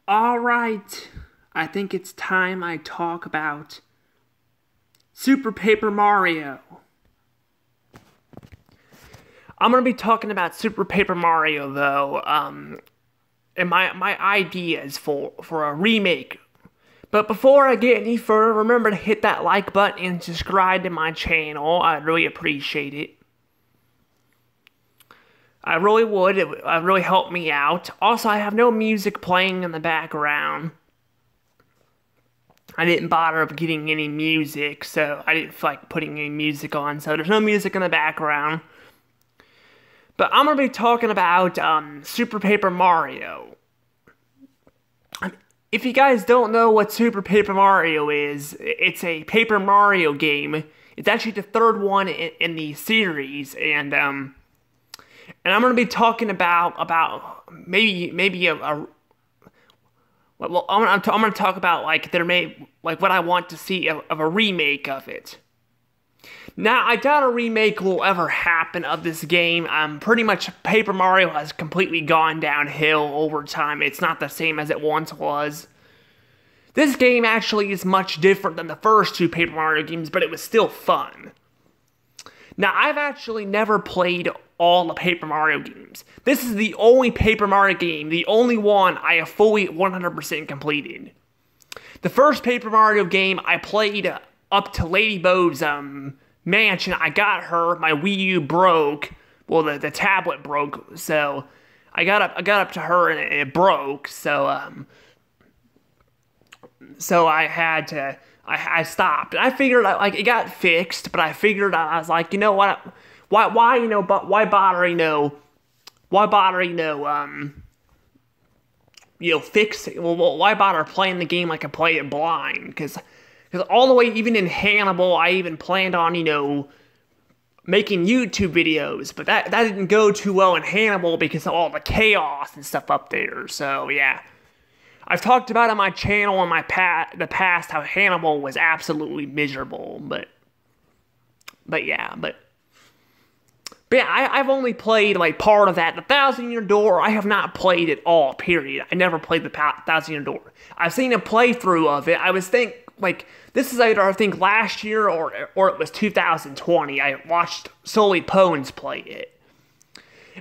Alright, I think it's time I talk about Super Paper Mario. I'm gonna be talking about Super Paper Mario though, and my ideas for a remake. But before I get any further, remember to hit that like button and subscribe to my channel. I'd really appreciate it. I really would. It would really help me out. Also, I have no music playing in the background. I didn't bother getting any music, so I didn't feel like putting any music on. So there's no music in the background. But I'm going to be talking about Super Paper Mario. If you guys don't know what Super Paper Mario is, it's a Paper Mario game. It's actually the third one in the series, and I'm going to be talking about maybe a well, I'm going to talk about like what I want to see of a remake of it. Now, I doubt a remake will ever happen of this game. Pretty much Paper Mario has completely gone downhill over time. It's not the same as it once was. This game actually is much different than the first two Paper Mario games, but it was still fun. Now, I've actually never played all the Paper Mario games. This is the only Paper Mario game, the only one I have fully 100% completed. The first Paper Mario game I played up to Lady Bo's mansion. I got her, my Wii U broke. Well, the tablet broke, so I got up to her and it broke. So I stopped. And I figured like it got fixed, but I figured I was like, you know what? Why fix it? Well, why bother playing the game like I play it blind? Because all the way, even in Hannibal, I even planned on, making YouTube videos, but that didn't go too well in Hannibal because of all the chaos and stuff up there. So yeah, I've talked about on my channel in the past how Hannibal was absolutely miserable, but yeah, I've only played like part of that. The Thousand Year Door, I have not played it all. Period. I never played the Thousand Year Door. I've seen a playthrough of it. I was this is either I think last year or it was 2020. I watched Sully Pones play it,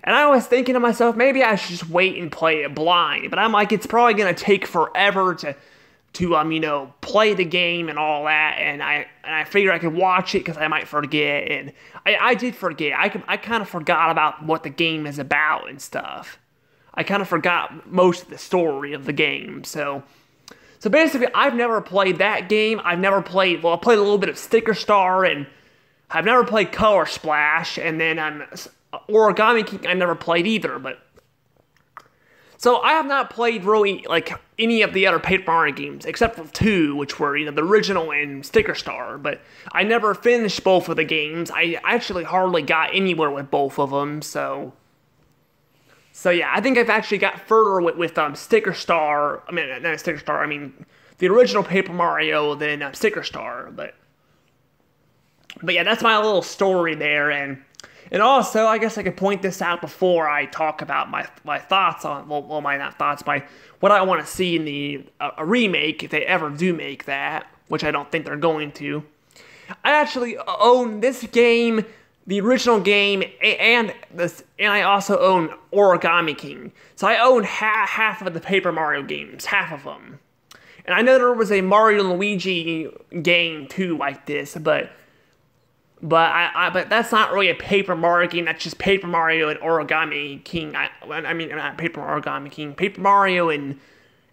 and I was thinking to myself, maybe I should just wait and play it blind. But I'm like, it's probably gonna take forever to play the game and all that, and I figured I could watch it because I might forget, and I did forget. I kind of forgot about what the game is about and stuff. I kind of forgot most of the story of the game, so basically, I've never played that game. I played a little bit of Sticker Star, and I've never played Color Splash, and then Origami King I never played either, but so I have not played really like any of the other Paper Mario games except for two, which were the original and Sticker Star. But I never finished both of the games. I actually hardly got anywhere with both of them. So yeah, I think I've actually got further with Sticker Star. I mean, not Sticker Star. I mean the original Paper Mario than Sticker Star. But yeah, that's my little story there. And also, I guess I could point this out before I talk about my thoughts on, what I want to see in a remake, if they ever do make that, which I don't think they're going to. I actually own this game, the original game, and I also own Origami King. So I own half of the Paper Mario games, half of them. And I know there was a Mario and Luigi game too like this, but that's not really a Paper Mario game. That's just Paper Mario and Origami King. I mean, not Paper Origami King. Paper Mario and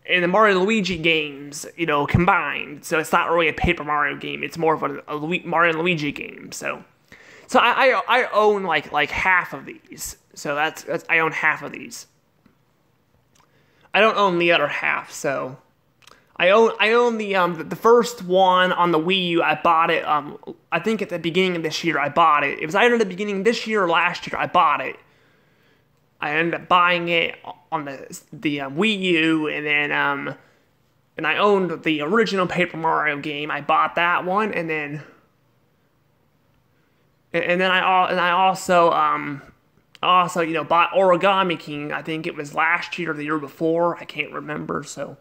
the Mario and Luigi games, combined. So it's not really a Paper Mario game. It's more of a Mario and Luigi game. So I own like half of these. So that's I own half of these. I don't own the other half. So I own the first one on the Wii U. I bought it, I think at the beginning of this year I bought it. It was either the beginning of this year or last year I bought it. I ended up buying it on the Wii U, and then and I owned the original Paper Mario game. I bought that one, and then I also also, bought Origami King. I think it was last year or the year before. I can't remember. So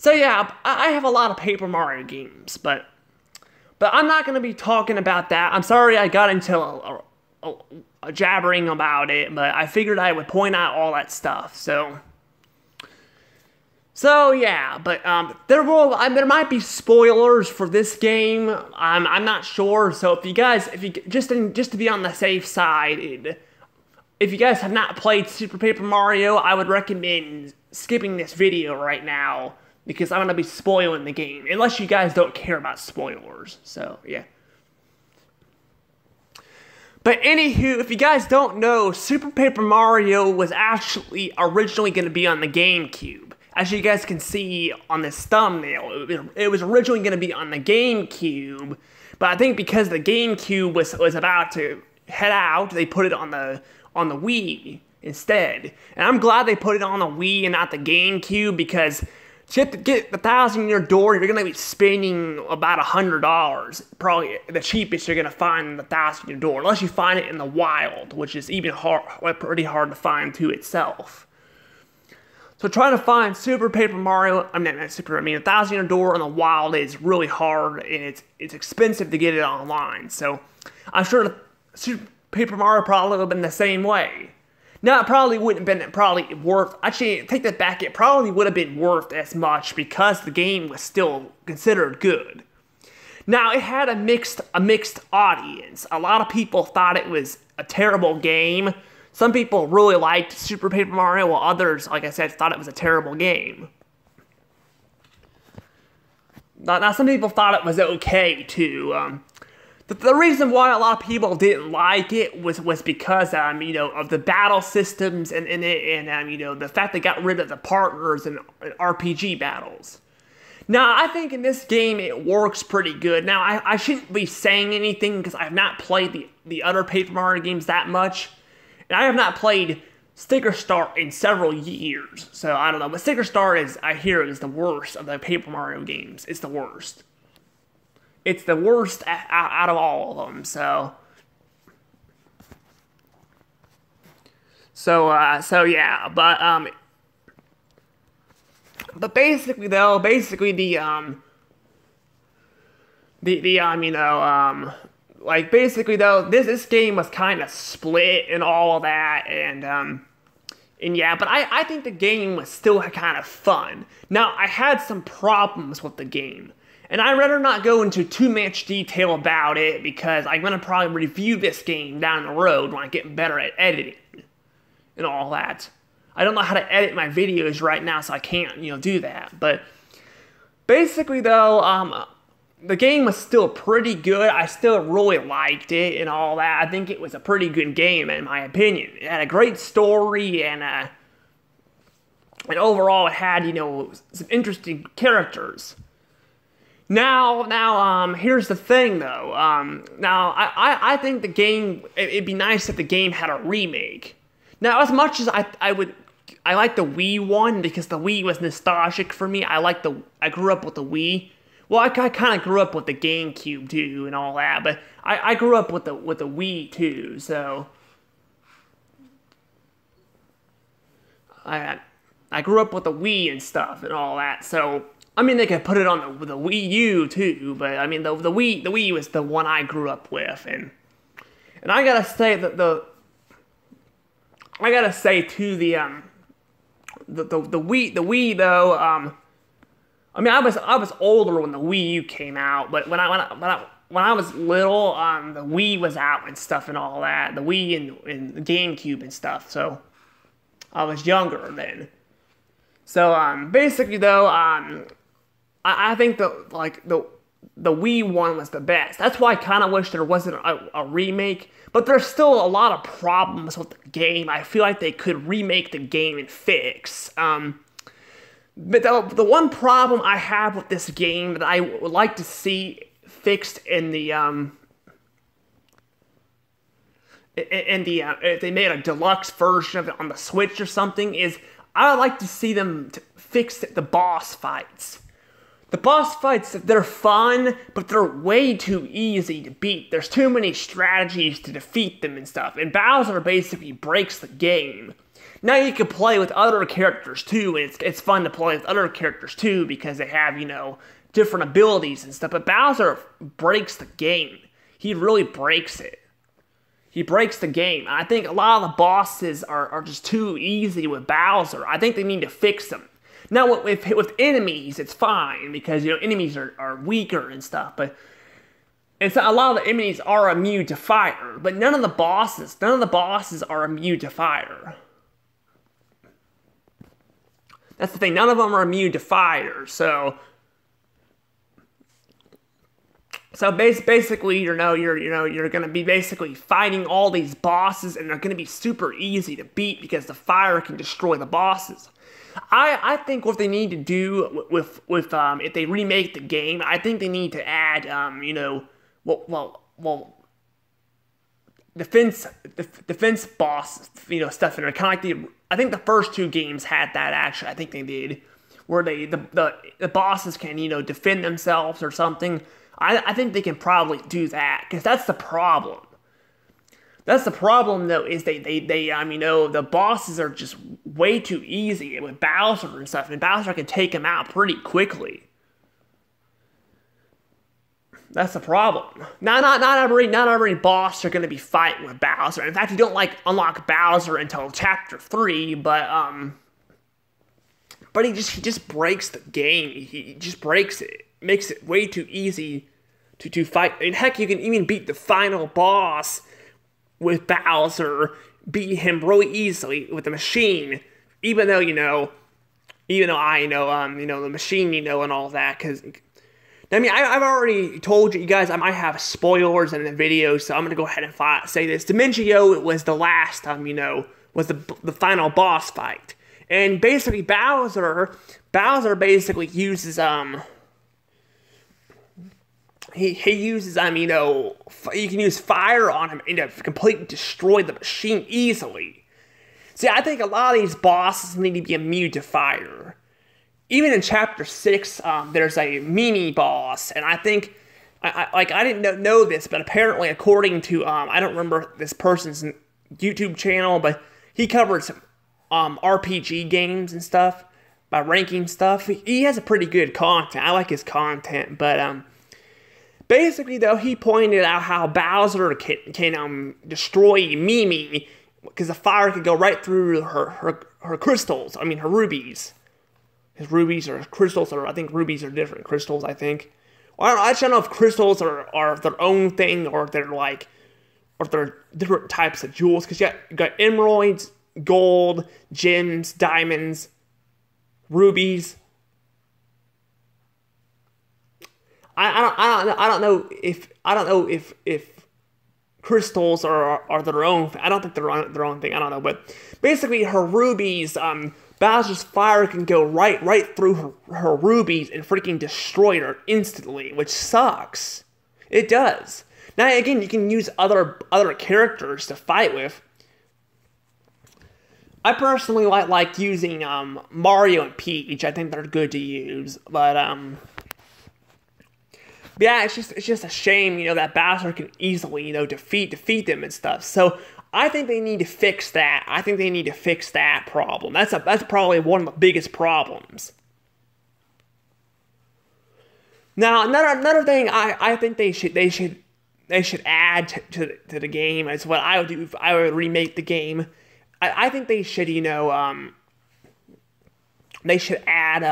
yeah, I have a lot of Paper Mario games, but I'm not going to be talking about that. I'm sorry I got into a jabbering about it, but I figured I would point out all that stuff. So yeah, but there might be spoilers for this game. I'm not sure. So if you just to be on the safe side, if you guys have not played Super Paper Mario, I would recommend skipping this video right now because I'm gonna be spoiling the game. Unless you guys don't care about spoilers. So yeah. But anywho, if you guys don't know, Super Paper Mario was actually originally going to be on the GameCube. As you guys can see on this thumbnail, it was originally going to be on the GameCube, but I think because the GameCube was about to head out, they put it on the Wii instead. And I'm glad they put it on the Wii and not the GameCube, because to get the 1,000-year door, you're gonna be spending about $100. Probably the cheapest you're gonna find in the 1,000-year door, unless you find it in the wild, which is even pretty hard to find to itself. So trying to find Super Paper Mario, the 1,000-year door in the wild is really hard, and it's expensive to get it online. So I'm sure the Super Paper Mario probably would have been the same way. Now, it probably wouldn't have been worth, actually, take that back, it probably would have been worth as much because the game was still considered good. Now, it had a mixed audience. A lot of people thought it was a terrible game. Some people really liked Super Paper Mario, while others, like I said, thought it was a terrible game. Now some people thought it was okay, too. The reason why a lot of people didn't like it was because, of the battle systems and the fact they got rid of the partners and RPG battles. Now, I think in this game it works pretty good. Now, I shouldn't be saying anything because I have not played the other Paper Mario games that much. And I have not played Sticker Star in several years. So, I don't know. But Sticker Star I hear, is the worst of the Paper Mario games. It's the worst. It's the worst out of all of them, so yeah, but basically though, basically this game was kind of split and all of that, and yeah, but I think the game was still kind of fun. Now, I had some problems with the game. And I'd rather not go into too much detail about it because I'm going to probably review this game down the road when I get better at editing and all that. I don't know how to edit my videos right now, so I can't, do that. But basically, though, the game was still pretty good. I still really liked it and all that. I think it was a pretty good game, in my opinion. It had a great story, and overall, it had, some interesting characters. Now, here's the thing, though. Now, I think the game, it'd be nice if the game had a remake. Now, as much as I like the Wii one because the Wii was nostalgic for me. I grew up with the Wii. Well, I kind of grew up with the GameCube too and all that, but I grew up with the Wii too. So I grew up with the Wii and stuff and all that. So I mean, they could put it on the Wii U too, but I mean the Wii was the one I grew up with, and I gotta say that the Wii though, I mean I was older when the Wii U came out, but when I was little, the Wii was out and stuff and all that, the Wii and the GameCube and stuff, so I was younger then. So basically though, I think the Wii one was the best. That's why I kind of wish there wasn't a remake. But there's still a lot of problems with the game. I feel like they could remake the game and fix. But the one problem I have with this game that I would like to see fixed in the if they made a deluxe version of it on the Switch or something, is I would like to see them fix the boss fights. The boss fights, they're fun, but they're way too easy to beat. There's too many strategies to defeat them and stuff, and Bowser basically breaks the game. Now you can play with other characters too, and it's fun to play with other characters too, because they have, different abilities and stuff, but Bowser breaks the game. He really breaks it. He breaks the game. I think a lot of the bosses are just too easy with Bowser. I think they need to fix them. Now, with enemies, it's fine, because, enemies are weaker and stuff, but a lot of the enemies are immune to fire, but none of the bosses are immune to fire. That's the thing, none of them are immune to fire, so basically, you're gonna be basically fighting all these bosses, and they're gonna be super easy to beat because the fire can destroy the bosses. I think what they need to do with if they remake the game, I think they need to add defense boss stuff in there, kind of like I think the first two games had that. Actually, I think they did, where the bosses can defend themselves or something. I think they can probably do that, because that's the problem. That's the problem, though, is the bosses are just way too easy with Bowser and stuff, and Bowser can take them out pretty quickly. That's the problem. Not every boss are going to be fighting with Bowser. In fact, you don't unlock Bowser until Chapter 3, but he just breaks the game. He just breaks it. Makes it way too easy to fight. I mean, heck, you can even beat the final boss with Bowser, beat him really easily with the machine, even though I know the machine, and all that, because I mean, I've already told you guys I might have spoilers in the video, so I'm gonna go ahead and say this. Dimentio was the last was the final boss fight, and basically Bowser basically uses he uses, you can use fire on him and to completely destroy the machine easily. See, I think a lot of these bosses need to be immune to fire. Even in Chapter 6, there's a mini boss, and I think, I didn't know this, but apparently, according to, I don't remember this person's YouTube channel, but he covers RPG games and stuff by ranking stuff. He has a pretty good content. I like his content, but basically, though, he pointed out how Bowser can destroy Mimi, because the fire can go right through her crystals. I mean, her rubies. His rubies or crystals, or I think rubies are different crystals, I think. Well, I just don't know if crystals are their own thing, or they're different types of jewels, because you got emeralds, gold, gems, diamonds, rubies. I don't know if crystals are their own. I don't think they're their own thing. I don't know, but basically her rubies, Bowser's fire can go right through her rubies and freaking destroy her instantly, which sucks. It does. Now again, you can use other characters to fight with. I personally like using Mario and Peach. I think they're good to use, but yeah, it's just a shame, that Bowser can easily, defeat them and stuff. So I think they need to fix that. I think they need to fix that problem. That's probably one of the biggest problems. Now, another thing I think they should add to the game is what I would do if I would remake the game. I think they should, they should add,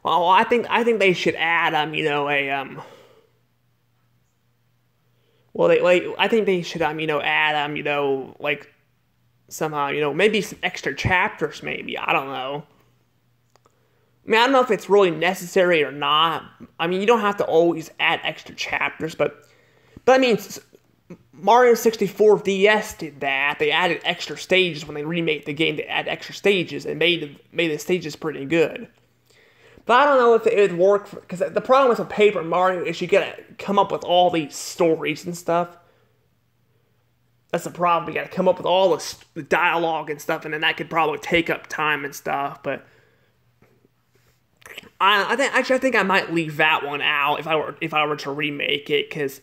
well, I think they should add, I think they should, add, somehow, maybe some extra chapters, maybe. I don't know. I mean, I don't know if it's really necessary or not. I mean, you don't have to always add extra chapters, but I mean, Mario 64 DS did that. They added extra stages when they remade the game. They added extra stages and made the stages pretty good. But I don't know if it would work, because the problem with Paper Mario is you gotta come up with all these stories and stuff. That's the problem. You gotta come up with all the dialogue and stuff, and then that could probably take up time and stuff. But I think I might leave that one out if I were to remake it, because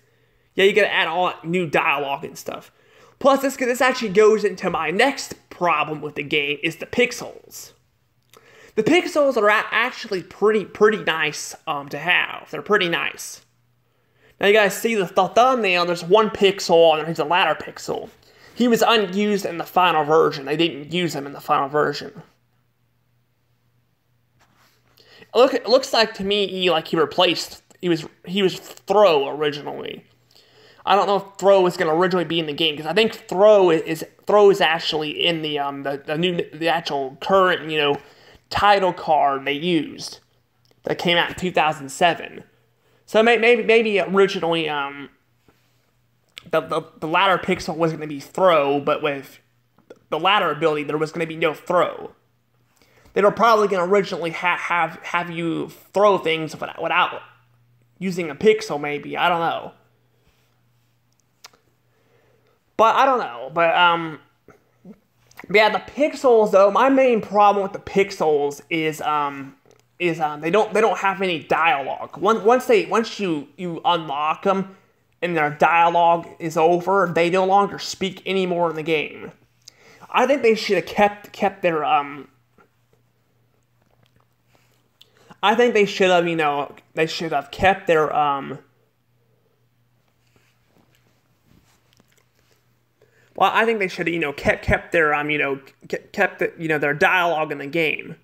yeah, you gotta add all that new dialogue and stuff. Plus, this actually goes into my next problem with the game, is the pixels. The pixels are actually pretty nice to have. They're pretty nice. Now you guys see the thumbnail. There's one pixel and there's a ladder pixel. He was unused in the final version. They didn't use him in the final version. It looks like to me he replaced. He was Throw originally. I don't know if Throw was going to originally be in the game, because I think Throw is actually in the actual current title card they used that came out in 2007. So maybe originally the ladder pixel was going to be Throw, but with the ladder ability there was going to be no Throw. They were probably going to originally have you throw things without using a pixel, maybe. I don't know. But I don't know. But yeah, the pixels though. My main problem with the pixels is they don't have any dialogue. Once you unlock them and their dialogue is over, they no longer speak anymore in the game. I think they should have kept their I think they should have kept their well, I think they should have kept their their dialogue in the game.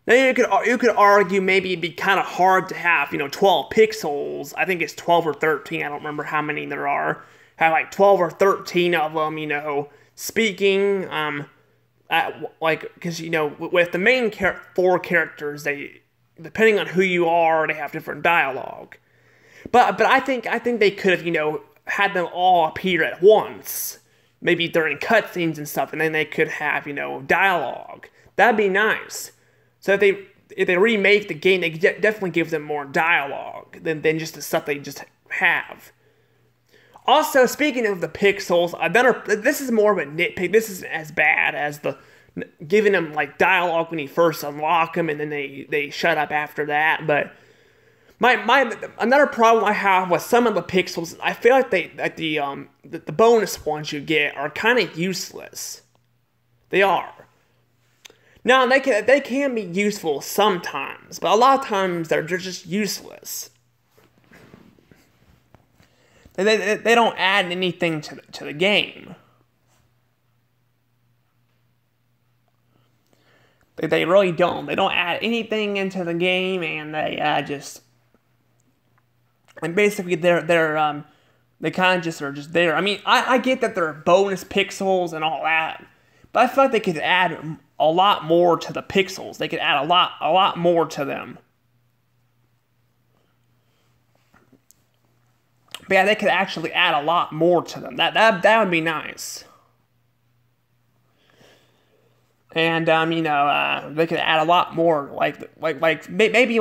Now you could argue maybe it'd be kind of hard to have 12 pixels. I think it's 12 or 13. I don't remember how many there are. Have like 12 or 13 of them speaking. Because with the main four characters, they, depending on who you are, they have different dialogue. But I think they could have had them all appear at once, maybe during cutscenes and stuff, and then they could have dialogue. That'd be nice. So if they remake the game, they definitely give them more dialogue than just the stuff they just have. Also, speaking of the pixels, this is more of a nitpick. This isn't as bad as the giving them dialogue when you first unlock them, and then they shut up after that. But another problem I have with some of the pixels, I feel like the bonus ones you get are kind of useless. They are. Now they can be useful sometimes, but a lot of times they're just useless. They don't add anything to the game. They really don't. They don't add anything into the game, and they basically they kind of just are just there. I mean, I get that they're bonus pixels and all that, but I feel like they could add a lot more to the pixels. They could add a lot more to them. But yeah, they could actually add a lot more to them. That would be nice. And they could add a lot more, maybe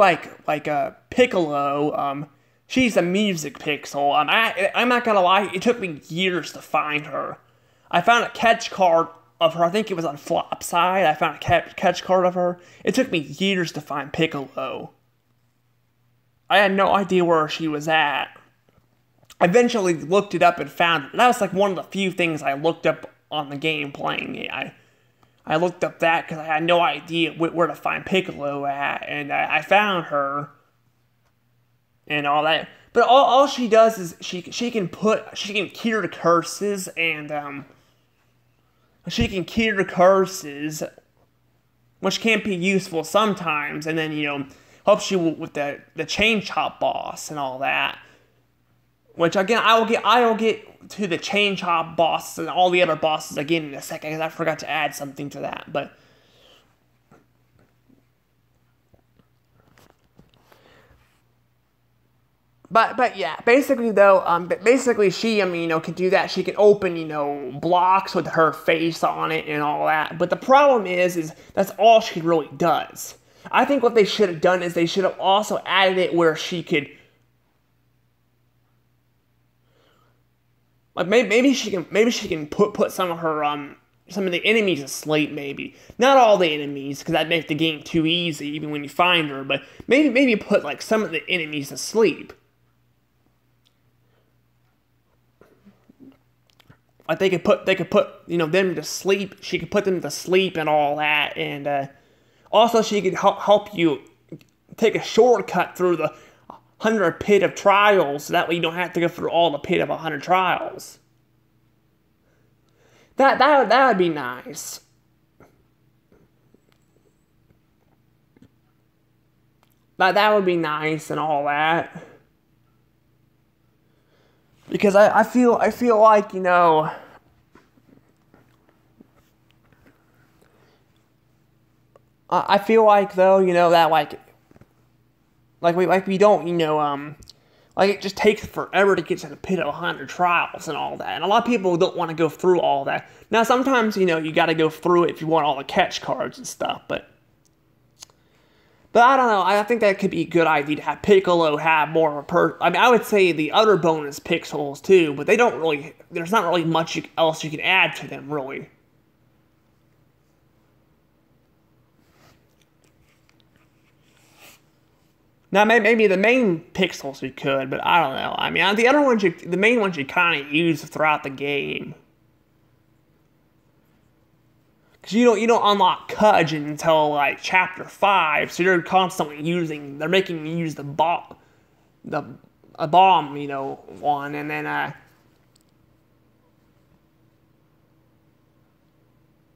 Piccolo. She's a music pixel. I'm not gonna lie, it took me years to find her. I found a catch card of her. I think it was on Flopside. I found a catch card of her. It took me years to find Piccolo. I had no idea where she was at. I eventually looked it up and found her. That was one of the few things I looked up on the game playing it. I looked up that because I had no idea where to find Piccolo at, and I found her and all that. But all she does is she can cure the curses, and she can cure the curses, which can be useful sometimes, and then helps you with the chain chop boss and all that. Which again, I will get to the chain chop boss and all the other bosses again in a second, because I forgot to add something to that. But yeah, basically though, basically she can do that. She can open blocks with her face on it and all that. But the problem is that's all she really does. I think what they should have done is they should have also added it where she could. Maybe she can put some of her some of the enemies asleep, maybe. Not all the enemies, because that makes the game too easy, even when you find her, but maybe put, like, some of the enemies asleep. Like, they could put, you know, them to sleep. She could put them to sleep and all that, and, also she could help you take a shortcut through the 100 pit of trials, so that way you don't have to go through all the pit of 100 trials. That would be nice. That would be nice and all that. Because I feel like, you know, I feel like, though, you know, that we don't, you know, like, it just takes forever to get to the pit of 100 trials and all that. And a lot of people don't want to go through all that. Now, sometimes, you know, you got to go through it if you want all the catch cards and stuff, but I don't know. I think that could be a good idea to have Piccolo have more of a I mean, I would say the other bonus pixels, too, but they don't really, there's not really much else you can add to them, really. Now, maybe the main pixels you could, but I don't know. I mean, the other ones, the main ones you kind of use throughout the game. Because you don't unlock Cudge until, like, Chapter 5, so you're constantly using, they're making you use a bomb, you know, one, and then,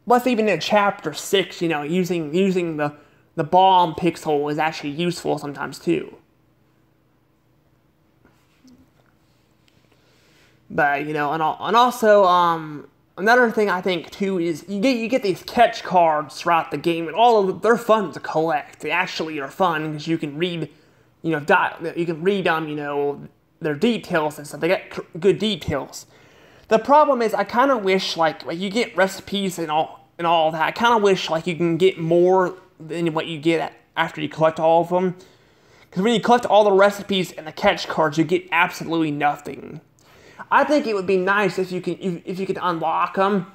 plus even in Chapter 6, you know, using the bomb pixel is actually useful sometimes too. But, you know, and also, another thing I think too is you get these catch cards throughout the game, and all of them, they're fun to collect. They actually are fun because you can read, you know, you know, their details and stuff. They got good details. The problem is, I kind of wish, like you get recipes and all that. I kind of wish, like, you can get more than what you get after you collect all of them. Because when you collect all the recipes and the catch cards, you get absolutely nothing. I think it would be nice if you could unlock them.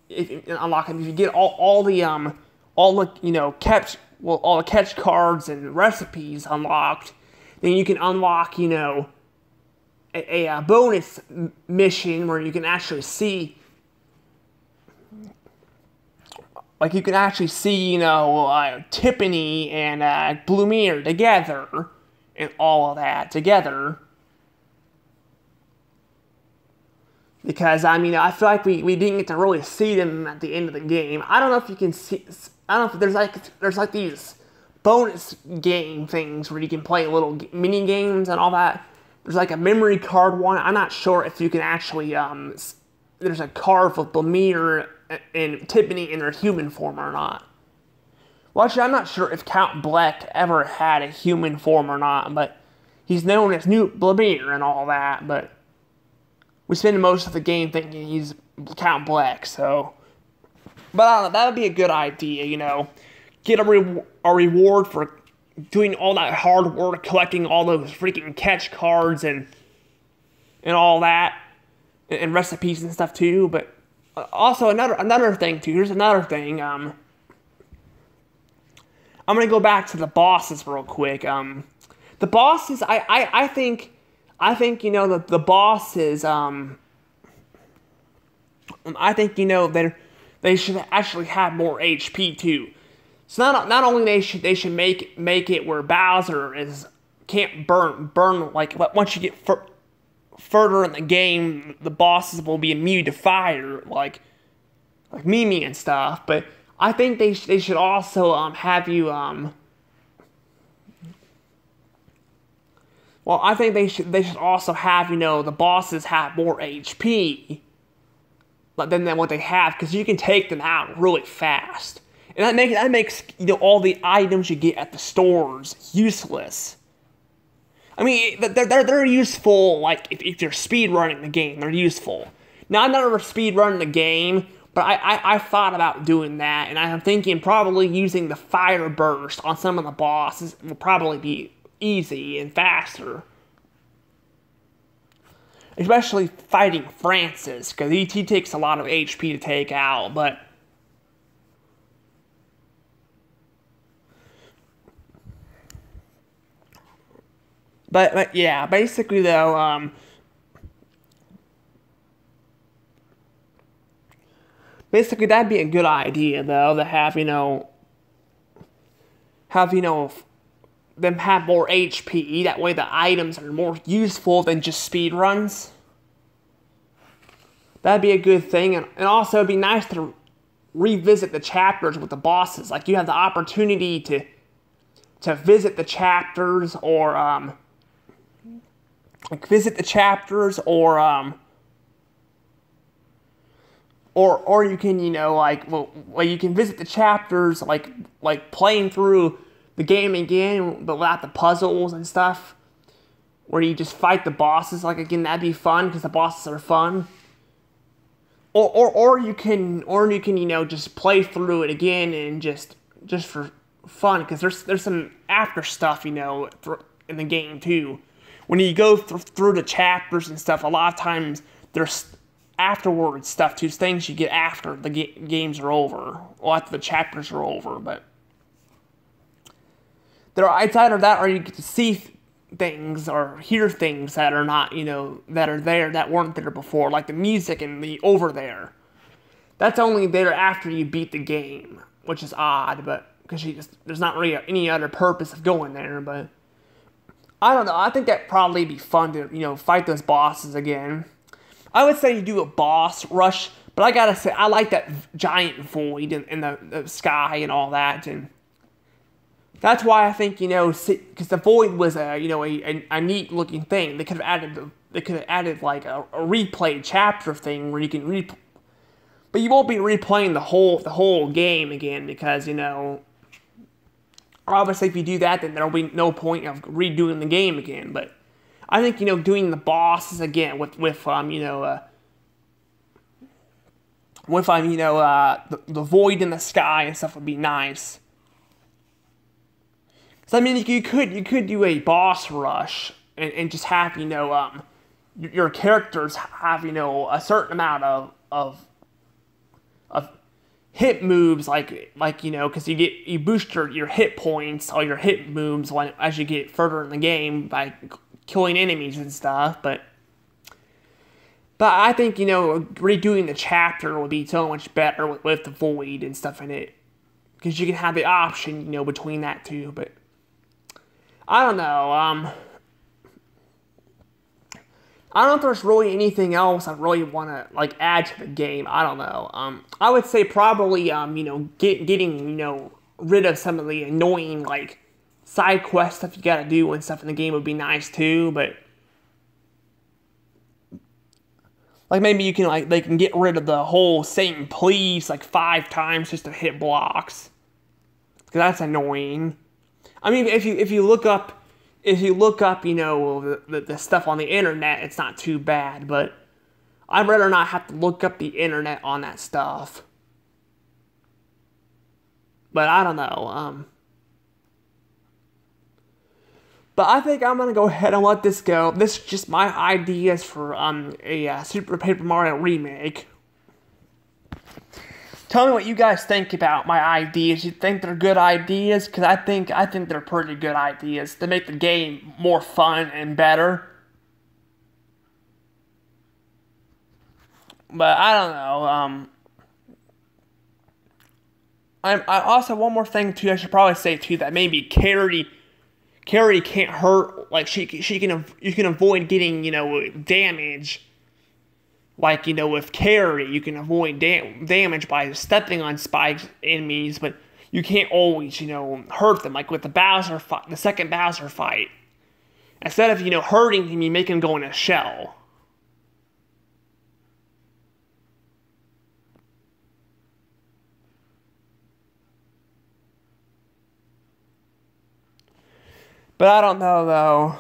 If you get all the you know, all the catch cards and recipes unlocked, then you can unlock, you know, a bonus mission where you can actually see. Like, you can actually see, you know, Tiffany and Blumiere together, and all of that together. Because, I mean, I feel like we didn't get to really see them at the end of the game. I don't know if you can see, I don't know if there's like these bonus game things where you can play little mini games and all that. There's like a memory card one. I'm not sure if you can actually, there's a card with Blumiere and Tiffany in their human form or not. Well, actually, I'm not sure if Count Bleck ever had a human form or not, but he's known as New Blumiere and all that, but we spend most of the game thinking he's Count Bleck, so. But I don't know, that would be a good idea, you know. Get a reward for doing all that hard work, collecting all those freaking catch cards and all that, and recipes and stuff too, but also, another thing, too. Here's another thing. I'm gonna go back to the bosses real quick. The bosses, I think, you know, the bosses, I think, you know, they should actually have more HP, too. So not only they should make it where Bowser can't burn, like, once you get further in the game, the bosses will be immune to fire, like Mimi and stuff. But I think they should also have you well, I think they should also have, you know, the bosses have more HP than what they have, because you can take them out really fast, and that makes you know, all the items you get at the stores useless. I mean, they're useful, like, if you're speedrunning the game, they're useful. Now, I've never speedrun the game, but I thought about doing that, and I'm thinking probably using the fire burst on some of the bosses will probably be easy and faster. especially fighting Francis, because he takes a lot of HP to take out, but yeah, basically though, basically that'd be a good idea though, to have, them have more HP, that way the items are more useful than just speed runs. That'd be a good thing, and also it'd be nice to revisit the chapters with the bosses. Like, you have the opportunity to visit the chapters, or like visit the chapters, or you can, you can visit the chapters, like playing through the game again, but without the puzzles and stuff, where you just fight the bosses. Like, again, that'd be fun because the bosses are fun. Or you can just play through it again and just for fun, because there's some after stuff in the game too. When you go through the chapters and stuff, a lot of times there's afterwards stuff too, things you get after the games are over, or after the chapters are over. But it's either that, or you get to see things or hear things that are not, that are there, that weren't there before, like the music and the over there. That's only there after you beat the game, which is odd, but because there's not really any other purpose of going there. But I don't know, I think that'd probably be fun to, fight those bosses again. I would say you do a boss rush, but I gotta say, I like that giant void in the sky and all that, and that's why I think, because the void was a neat looking thing. They could have added like a replay chapter thing where you can but you won't be replaying the whole game again, because obviously if you do that, then there'll be no point of redoing the game again. But I think doing the bosses again with the void in the sky and stuff would be nice. So I mean, you could do a boss rush and just have your characters have a certain amount of hit moves, because you boost your hit points, all your hit moves as you get further in the game by killing enemies and stuff. But I think redoing the chapter would be so much better with the void and stuff in it, because you can have the option between that too. But I don't know. I don't know if there's really anything else I really want to add to the game. I don't know. I would say probably getting rid of some of the annoying side quest stuff you gotta do and stuff in the game would be nice too. But maybe you can they can get rid of the whole saying please 5 times just to hit blocks, because that's annoying. I mean, if you look up, the stuff on the internet, it's not too bad. But I'd rather not have to look up the internet on that stuff. But I don't know. But I think I'm gonna go ahead and let this go. This is just my ideas for a Super Paper Mario remake. Tell me what you guys think about my ideas. You think they're good ideas? Because I think they're pretty good ideas to make the game more fun and better. But I don't know. I also, one more thing too, I should probably say too, that maybe Carrie can't hurt. You can avoid getting damage. With Carrie, you can avoid damage by stepping on Spike's enemies, but you can't always, hurt them. Like with the second Bowser fight. Instead of, hurting him, you make him go in a shell. But I don't know, though.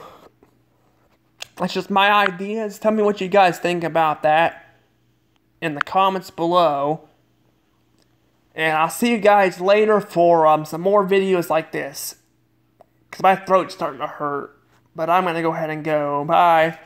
That's just my ideas. Tell me what you guys think about that in the comments below. And I'll see you guys later for some more videos like this, because my throat's starting to hurt. But I'm going to go ahead and go. Bye.